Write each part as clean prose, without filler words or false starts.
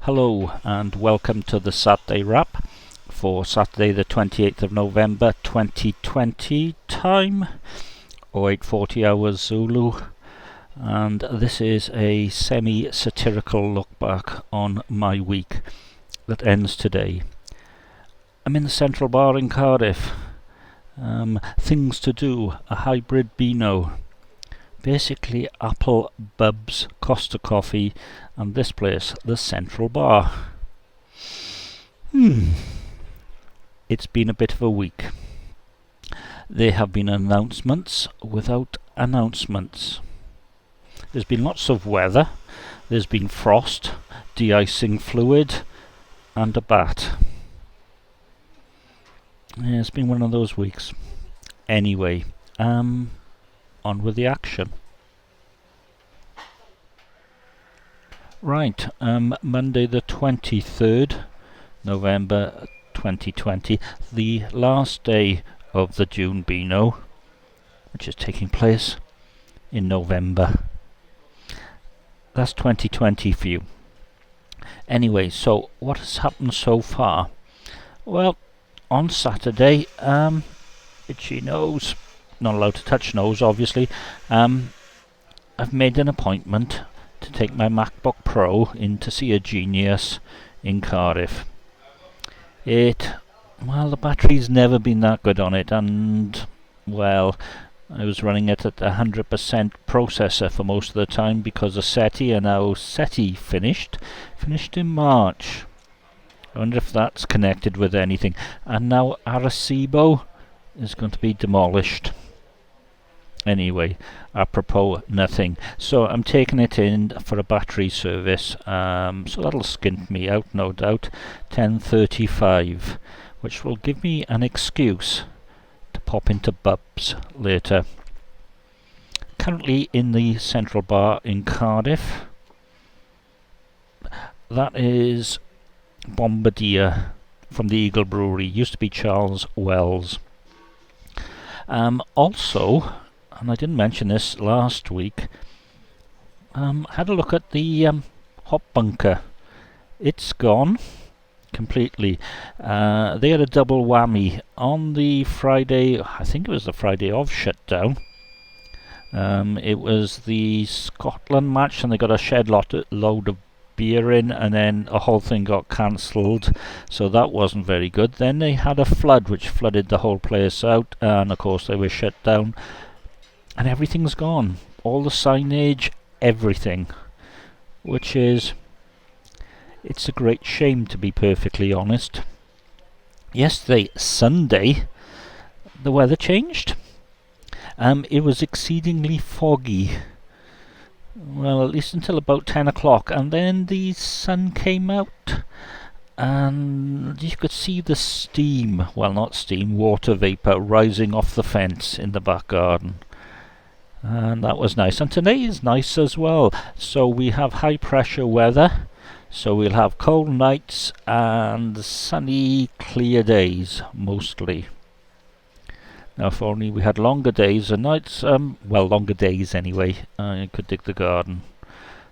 Hello and welcome to the Saturday wrap for Saturday the 28th of November 2020 time 0840 hours Zulu, and this is a semi-satirical look back on my week that ends today. I'm in the Central Bar in Cardiff. Things to do, a hybrid Beano, basically Apple, Bubs, Costa Coffee, and this place, the Central Bar. It's been a bit of a week. There have been announcements without announcements. There's been lots of weather. There's been frost, de-icing fluid, and a bat. Yeah, it's been one of those weeks. Anyway, on with the action. Right, Monday the 23rd November 2020, the last day of the June Beano, which is taking place in November. That's 2020 for you. Anyway, so what has happened so far? Well, on Saturday, itchy nose, not allowed to touch nose obviously, I've made an appointment to take my MacBook Pro in to see a genius in Cardiff. The battery's never been that good on it, and well, I was running it at 100% processor for most of the time because of SETI, and now SETI finished in March. I wonder if that's connected with anything. And now Arecibo is going to be demolished. Anyway, apropos nothing. So I'm taking it in for a battery service. So that'll skint me out, no doubt. 10:35, which will give me an excuse to pop into Bubs later. Currently in the Central Bar in Cardiff. That is Bombardier from the Eagle Brewery. Used to be Charles Wells. Also, and I didn't mention this last week, had a look at the hop bunker. It's gone completely. They had a double whammy on the Friday. I think it was the Friday of shutdown. It was the Scotland match, and they got a shed load of beer in, and then a whole thing got cancelled, so that wasn't very good. Then they had a flood which flooded the whole place out, and of course they were shut down, and everything's gone, all the signage, everything, which is, it's a great shame, to be perfectly honest. Yesterday, Sunday, the weather changed. It was exceedingly foggy. Well, at least until about 10 o'clock, and then the sun came out and you could see the steam, well, not steam, water vapour rising off the fence in the back garden, and that was nice. And today is nice as well, so we have high pressure weather, so we'll have cold nights and sunny clear days mostly. Now, if only we had longer days and nights, longer days anyway, I could dig the garden.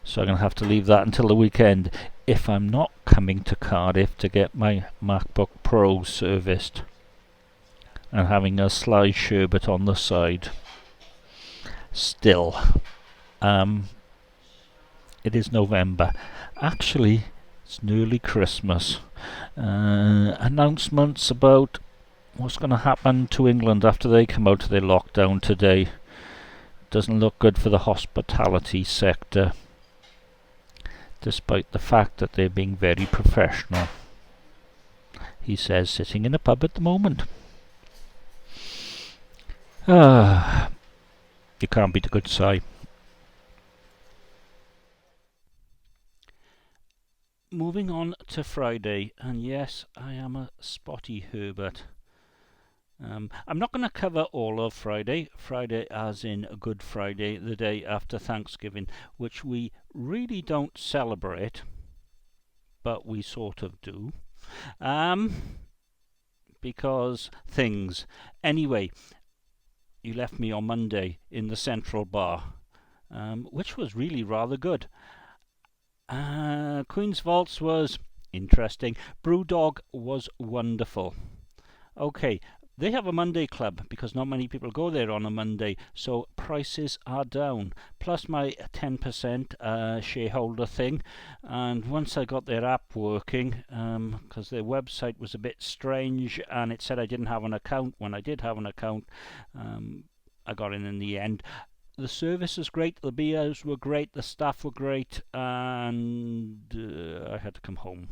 So I'm going to have to leave that until the weekend, if I'm not coming to Cardiff to get my MacBook Pro serviced. And having a sly sherbet on the side. Still, it is November. Actually, it's nearly Christmas. Announcements about what's going to happen to England after they come out of their lockdown today. Doesn't look good for the hospitality sector, despite the fact that they're being very professional. He says, sitting in a pub at the moment. You can't beat a good sigh. Moving on to Friday, and yes, I am a spotty Herbert. I'm not going to cover all of Friday as in Good Friday, the day after Thanksgiving, which we really don't celebrate, but we sort of do, because things. Anyway, you left me on Monday in the Central Bar, which was really rather good. Queen's Vaults was interesting. BrewDog was wonderful. Okay, they have a Monday club because not many people go there on a Monday, so prices are down. Plus my 10% shareholder thing, and once I got their app working, because their website was a bit strange and it said I didn't have an account when I did have an account, I got in the end. The service was great, the beers were great, the staff were great, and I had to come home.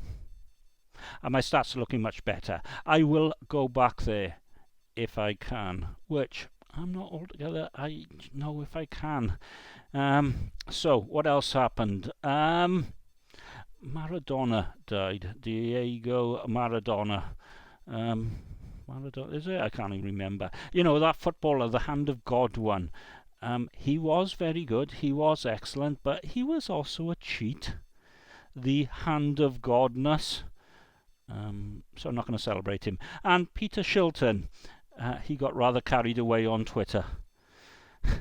And my stats are looking much better. I will go back there if I can, which I'm not altogether, I know if I can. So, what else happened? Maradona died. Diego Maradona. Maradona, is it? I can't even remember. You know, that footballer, the Hand of God one. He was very good, he was excellent, but he was also a cheat. The Hand of Godness. So I'm not going to celebrate him. And Peter Shilton. He got rather carried away on Twitter. I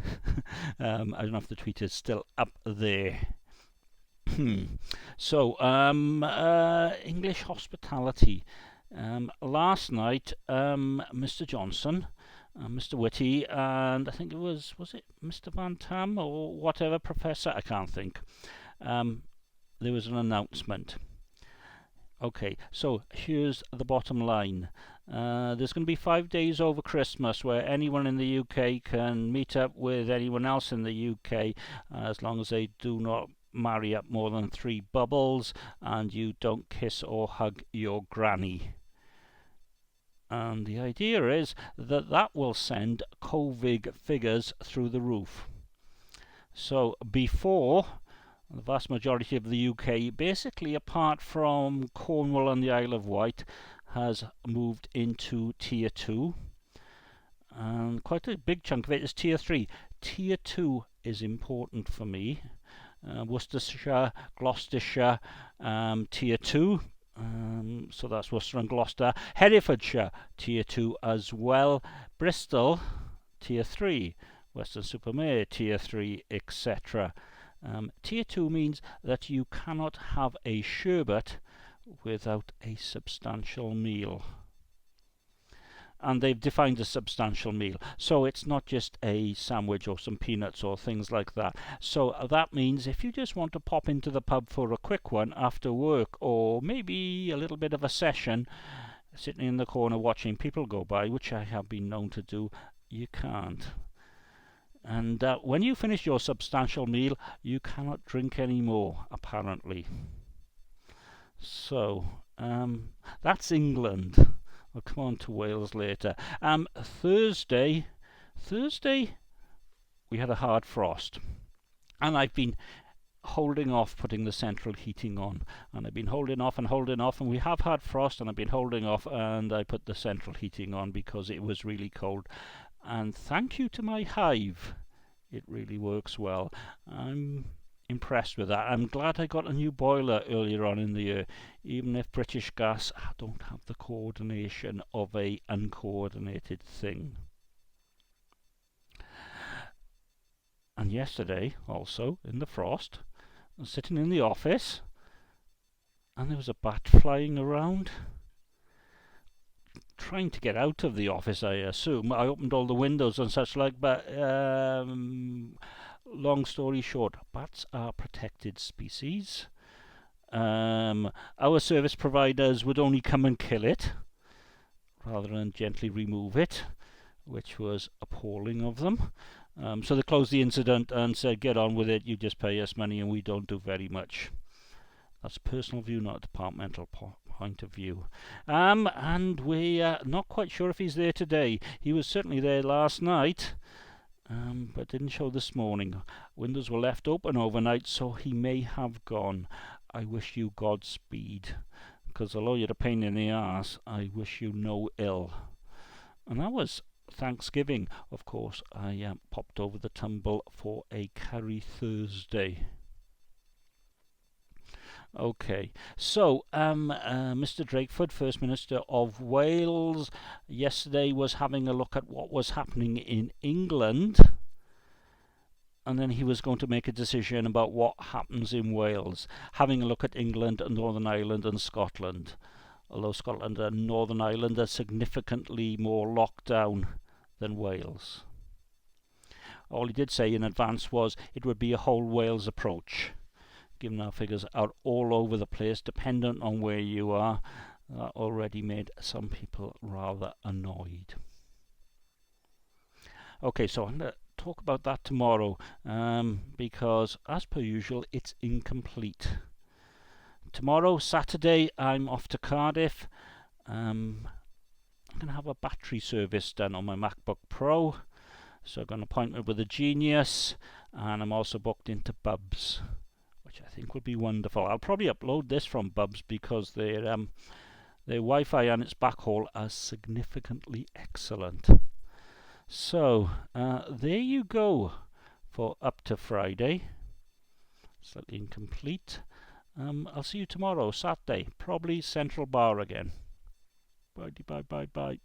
don't know if the tweet is still up there. So, English hospitality. Last night, Mr. Johnson, Mr. Whitty, and I think it was it Mr. Van Tam or whatever, Professor? I can't think. There was an announcement. Okay, so here's the bottom line. There's going to be 5 days over Christmas where anyone in the UK can meet up with anyone else in the UK as long as they do not marry up more than 3 bubbles and you don't kiss or hug your granny. And the idea is that that will send COVID figures through the roof. So before, the vast majority of the UK, basically apart from Cornwall and the Isle of Wight, has moved into Tier 2. And quite a big chunk of it is Tier 3. Tier 2 is important for me. Worcestershire, Gloucestershire, Tier 2. So that's Worcester and Gloucester. Herefordshire, Tier 2 as well. Bristol, Tier 3. Weston-super-Mare, Tier 3, etc. Tier 2 means that you cannot have a sherbet without a substantial meal. And they've defined a substantial meal. So it's not just a sandwich or some peanuts or things like that. So that means if you just want to pop into the pub for a quick one after work, or maybe a little bit of a session, sitting in the corner watching people go by, which I have been known to do, you can't. And when you finish your substantial meal, you cannot drink any more, apparently. So, that's England. I'll come on to Wales later. Thursday, we had a hard frost. And I've been holding off putting the central heating on. And I've been holding off, and we have had frost, and I've been holding off, and I put the central heating on because it was really cold. And thank you to my Hive. It really works well. I'm impressed with that. I'm glad I got a new boiler earlier on in the year, even if British Gas don't have the coordination of a uncoordinated thing. And yesterday, also, in the frost, I was sitting in the office, and there was a bat flying around. Trying to get out of the office, I assume. I opened all the windows and such like, but long story short, bats are protected species. Our service providers would only come and kill it rather than gently remove it, which was appalling of them. So they closed the incident and said, get on with it, you just pay us money and we don't do very much. That's a personal view, not a departmental point of view. And we're not quite sure if he's there today. He was certainly there last night, but didn't show this morning. Windows were left open overnight, so he may have gone. I wish you Godspeed, because although you're a pain in the arse, I wish you no ill. And that was Thanksgiving. Of course, I popped over the tumble for a curry Thursday. Okay, so Mr. Drakeford, First Minister of Wales, yesterday was having a look at what was happening in England. and then he was going to make a decision about what happens in Wales, having a look at England and Northern Ireland and Scotland. Although Scotland and Northern Ireland are significantly more locked down than Wales. All he did say in advance was it would be a whole Wales approach, given our figures are all over the place, dependent on where you are. That already made some people rather annoyed. Okay, so I'm going to talk about that tomorrow, because as per usual it's incomplete. Tomorrow, Saturday, I'm off to Cardiff. I'm going to have a battery service done on my MacBook Pro, so I've got an appointment with a genius, and I'm also booked into Bubs, which I think would be wonderful. I'll probably upload this from Bubs because their Wi-Fi and its backhaul are significantly excellent. So there you go for up to Friday. Slightly incomplete. I'll see you tomorrow, Saturday, probably Central Bar again. Bye.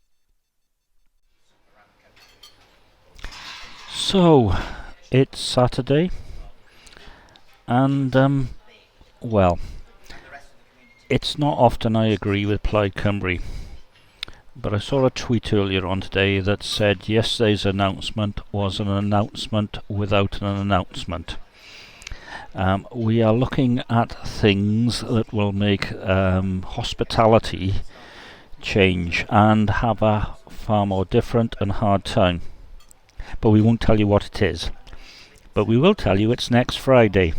So it's Saturday, and well, it's not often I agree with Plaid Cymru, but I saw a tweet earlier on today that said yesterday's announcement was an announcement without an announcement. We are looking at things that will make hospitality change and have a far more different and hard time. But we won't tell you what it is. But we will tell you it's next Friday.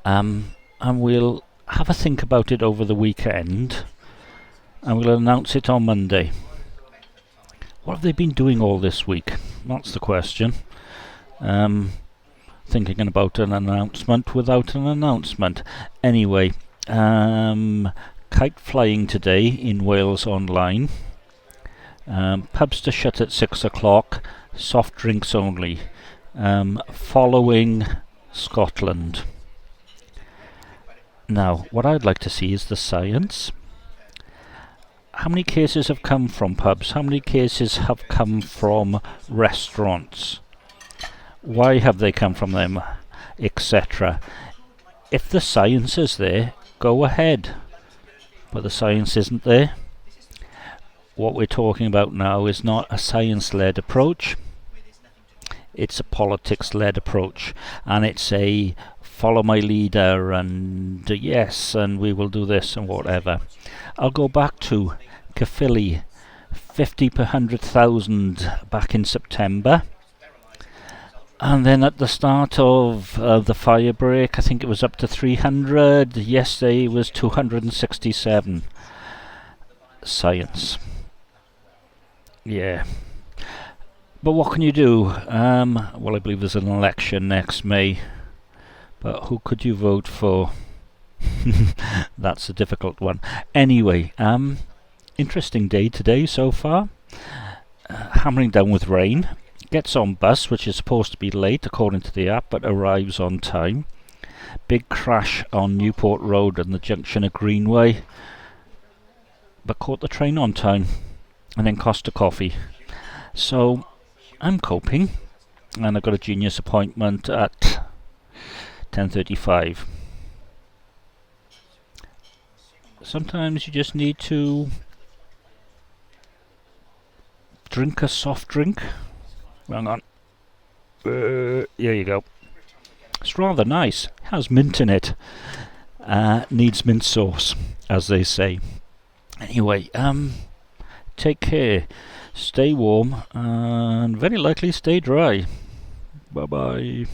And we'll have a think about it over the weekend, and we'll announce it on Monday. What have they been doing all this week? That's the question. Thinking about an announcement without an announcement. Anyway, kite flying today in Wales Online. Pubs to shut at 6 o'clock. Soft drinks only. Following Scotland. Now, what I'd like to see is the science. How many cases have come from pubs? How many cases have come from restaurants? Why have they come from them? Etc. If the science is there, go ahead. But the science isn't there. What we're talking about now is not a science-led approach. It's a politics-led approach. And it's a follow my leader and yes, and we will do this and whatever. I'll go back to Caerphilly, 50 per 100,000 back in September. And then at the start of the fire break, I think it was up to 300. Yesterday was 267. Science. Yeah. But what can you do? Well, I believe there's an election next May. But who could you vote for? That's a difficult one. Anyway, interesting day today so far. Hammering down with rain. Gets on bus, which is supposed to be late according to the app, but arrives on time. Big crash on Newport Road and the junction of Greenway, but caught the train on time, and then cost a coffee. So I'm coping, and I've got a genius appointment at 10:35. Sometimes you just need to drink a soft drink. Hang on. Here you go. It's rather nice. It has mint in it. Needs mint sauce, as they say. Anyway, take care. Stay warm and very likely stay dry. Bye bye.